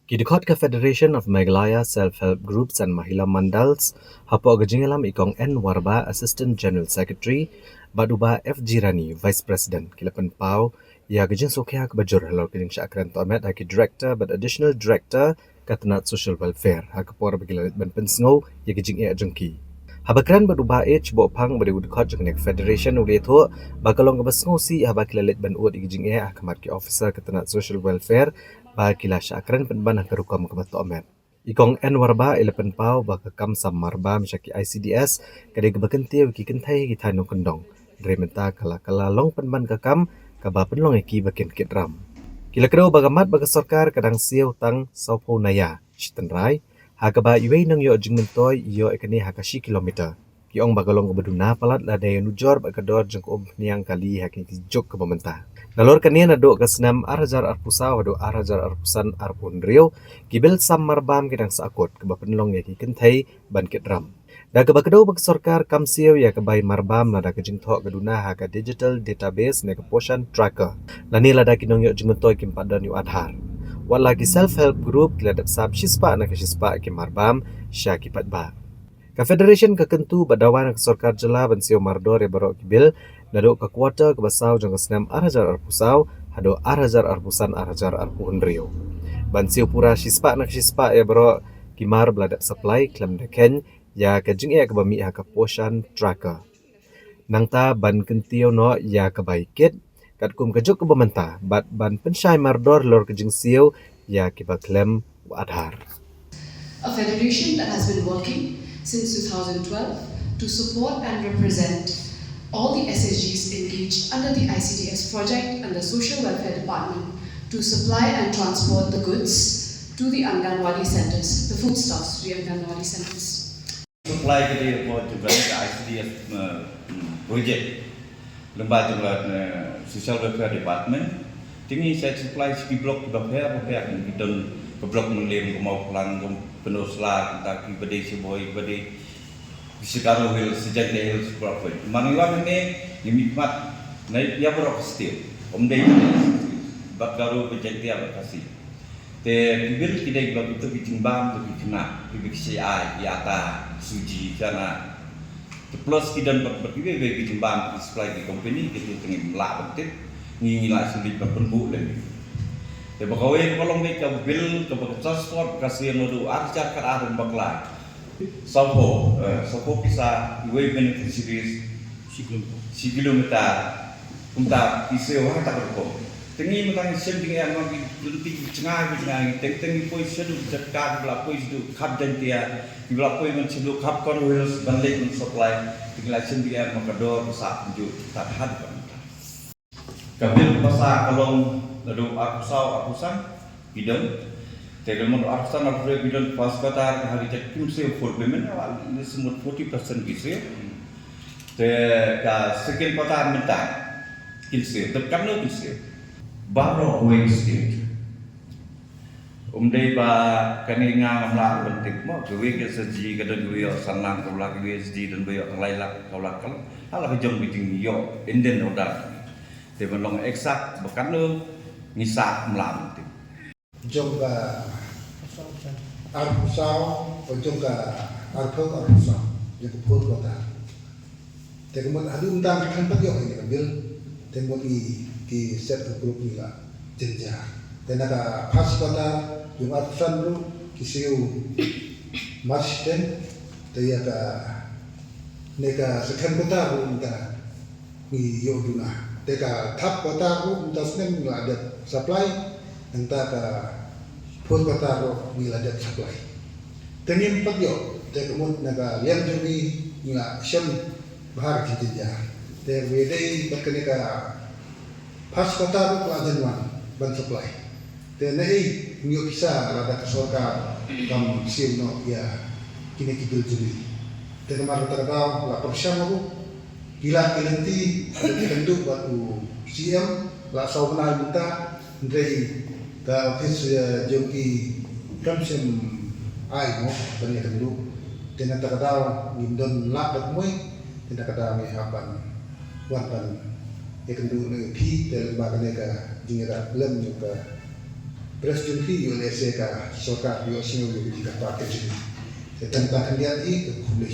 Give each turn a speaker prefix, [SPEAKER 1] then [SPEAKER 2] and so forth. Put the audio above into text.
[SPEAKER 1] Kidikot ka Federation of Meghalaya Self-Help Groups and Mahila Mandals, hapo agajingalam ikong N. Warba, Assistant General Secretary, Baduba F. Jirani, Vice President, Kilapan Pau, ya gajing sokya kabajur halor kiling siya akran to amet haki Director, but Additional Director, Katanat Social Welfare, hakapor bagilalit ban pensngo, ya gajing iya jengki. Habakran baduba H. Bopang badi udikot jengnek Federation ulieto, bakalong kabasngo si habakilalit ban uat igajing iya akamarki Officer Katanat Social Welfare, kila syakran penban hakarukam kamato amet. Ikong N warba ilapan pau baka kam sam marba misyaki ICDS kadai gebakenti wiki kentai kita no kendong. Drementa kala long penban kakam kaba penlong eki bakin kitram. Kila kedau bagamat baga sarkar kadang siau tang saupo naya shitenrai hakaba iwei nang yo jingmentoy yo ekani hakashi kilometer. Kiong bagalong beduna palat la daya nujor bakador jengkom niang kali hakin juk ke pemerintah. Nalor kanian aduk ke senam arajar arpusa wadu arajar arpusan arpun rio kibel sam marbam kedang sakut ke bapenlong ya kentai ban kedram. Da ke bakadau bak sarkar kamsiu ya ke bai marbam lada ke jingthok keduna ha ke digital database ne ke poshan tracker. Lani lada kinong yo jingmentoy kim padan yu adhar. Wala ki self-help group kiladap sab shispa na ke shispa ki marbam sya ki patba. Ka Federation kekentu badawan ke sarkar jela bensio mardor ya barok kibil naduk ke kuota ke basau jang senam arajar arpusau hado arajar arpusan arajar arpuhun rio. Bensio pura shispa nak shispa ya barok kimar beladak supply klam deken ya ke jing ya ke bami ha ke poshan tracker. Nangta ban kentio no ya ke baikit kat kum kejuk ke bementa bat ban pensyai mardor lor ke jing siu ya ke baklem adhar.
[SPEAKER 2] A federation that has been working since 2012 to support and represent all the SSGs engaged under the ICDS project and the Social Welfare Department to supply and transport the goods to the Anganwadi centers, the foodstuffs to the Anganwadi centers.
[SPEAKER 3] Supply ke dia for juga ICDS project lembaga Social Welfare Department tinggi saya supply segi blok berapa kita ke blok melim ke mau pelang penuh selah kita berdei seboi berdei sekarang hil sejak dia hil berapa mangiwan ini nikmat naik ya berapa setiap dei bak garu project dia berkasih te bil kita blok itu bikin bam tu bikin nak bikin CI yata suji karena plus kita berkibai bikin bam supply di company kita tengah melak betul ngilah sulit berpenbuk lagi. Tapi kalau kolong ni bil ke transport kasih nodu arca ke arah bakla. Sopo bisa iwe beneficiaries si kilometer untuk iseu hang tak berko. Tengi mentang sending yang magi lebih cengai tengi poi sedu jatka bela poi sedu kap jantia bela poi men sedu kap kon wheels balik men supply tinggal sending yang makador sa ju tak had. Kabil pasal kalong lalu arpusan bidon, telemon arpusan bidon pas kata hari cek kimse for women awal ini semut 40% gitu. Te ka sekian kota minta kimse, tekan lo kimse. Baru away state. Dei ba kani nga mla bentik mo gawe ke seji kada gawe sanang kala gawe SD dan bayo lailak kala hala jong biting yo inden odak. Teman long eksak bekan lo ngisak melam.
[SPEAKER 4] Jong ka arpusau, jong ka arpuk arpusau, yang pun kota. Teman adu undang kan pagi orang ini ambil, teman di set grup ni lah jenjang. Dan ada pas kota yang arpusan lu kisiu masden, dia ada nega sekian kota lu minta ni yoduna. Teka tap kota aku minta senem nggak ada supply, entah ke pun kota aku nggak ada supply. Tengin empat yo, teka mun naga liam jumi nggak syam bahar kijinja. Teka wedei berkene ke pas kota aku pelajaran ban supply. Teka nei nggak bisa ada kesorka kam siu no ya kini kibul jumi. Teka marah terkau lapor syam aku. Gila kelenti ada kenduk waktu siam lah sau kenal minta dari ke office jongki kamsem ai mo banyak kenduk dan tak tahu ngindon lak dak moi tidak ada mehapan wapan kenduk ni pi dan lembaga nega jingira lem juga Presiden ki USA ka sorkar yo sino yo jika pakai sini. Tentang kandidat i ke kuliah